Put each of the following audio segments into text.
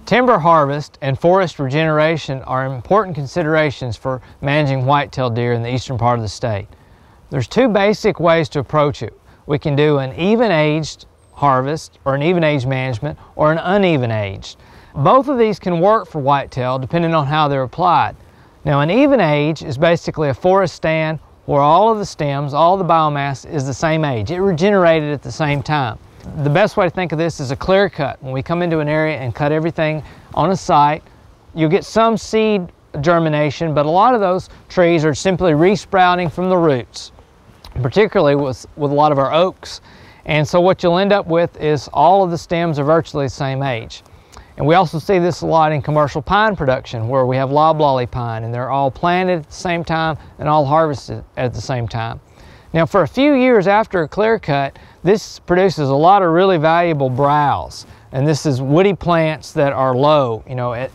Timber harvest and forest regeneration are important considerations for managing white-tailed deer in the eastern part of the state. There's two basic ways to approach it. We can do an even-aged harvest, or an even-aged management, or an uneven-aged. Both of these can work for whitetail depending on how they're applied. Now, an even age is basically a forest stand where all of the stems, all the biomass is the same age. It regenerated at the same time. The best way to think of this is a clear cut. When we come into an area and cut everything on a site, you'll get some seed germination, but a lot of those trees are simply resprouting from the roots, particularly with a lot of our oaks. And so what you'll end up with is all of the stems are virtually the same age. And we also see this a lot in commercial pine production, where we have loblolly pine and they're all planted at the same time and all harvested at the same time. Now, for a few years after a clear cut, this produces a lot of really valuable browse. And this is woody plants that are low,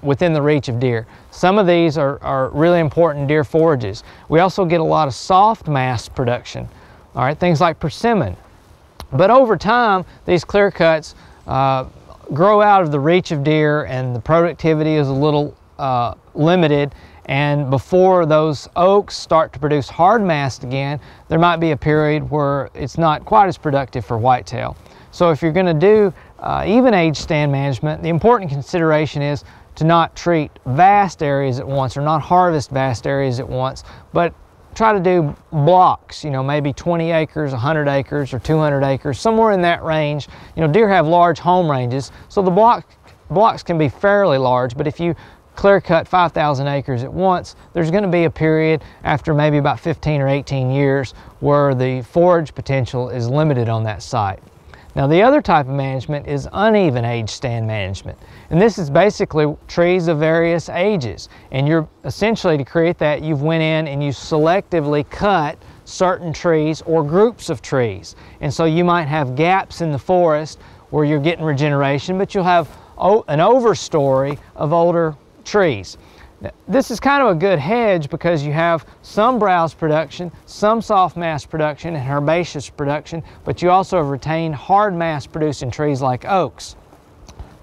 within the reach of deer. Some of these are really important deer forages. We also get a lot of soft mass production, all right, things like persimmon. But over time, these clear cuts grow out of the reach of deer and the productivity is a little limited. And before those oaks start to produce hard mass again, there might be a period where it's not quite as productive for whitetail. So if you're going to do even age stand management, the important consideration is to not treat vast areas at once, or not harvest vast areas at once, but try to do blocks, maybe 20 acres, 100 acres, or 200 acres, somewhere in that range. Deer have large home ranges, so the blocks can be fairly large, but if you clear cut 5,000 acres at once, there's going to be a period after maybe about 15 or 18 years where the forage potential is limited on that site. Now, the other type of management is uneven age stand management. And this is basically trees of various ages. And you're essentially, to create that, you've went in and you selectively cut certain trees or groups of trees. And so you might have gaps in the forest where you're getting regeneration, but you'll have an overstory of older trees. This is kind of a good hedge because you have some browse production, some soft mass production, and herbaceous production, but you also have retained hard mass producing trees like oaks.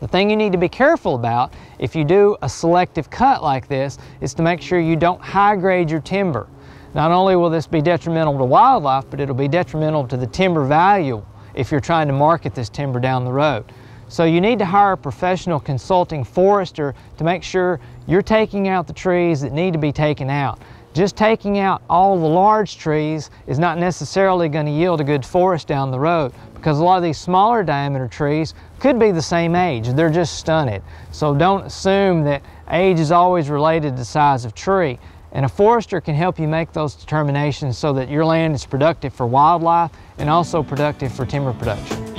The thing you need to be careful about if you do a selective cut like this is to make sure you don't high grade your timber. Not only will this be detrimental to wildlife, but it'll be detrimental to the timber value if you're trying to market this timber down the road. So you need to hire a professional consulting forester to make sure you're taking out the trees that need to be taken out. Just taking out all the large trees is not necessarily going to yield a good forest down the road, because a lot of these smaller diameter trees could be the same age. They're just stunted. So don't assume that age is always related to the size of tree. And a forester can help you make those determinations so that your land is productive for wildlife and also productive for timber production.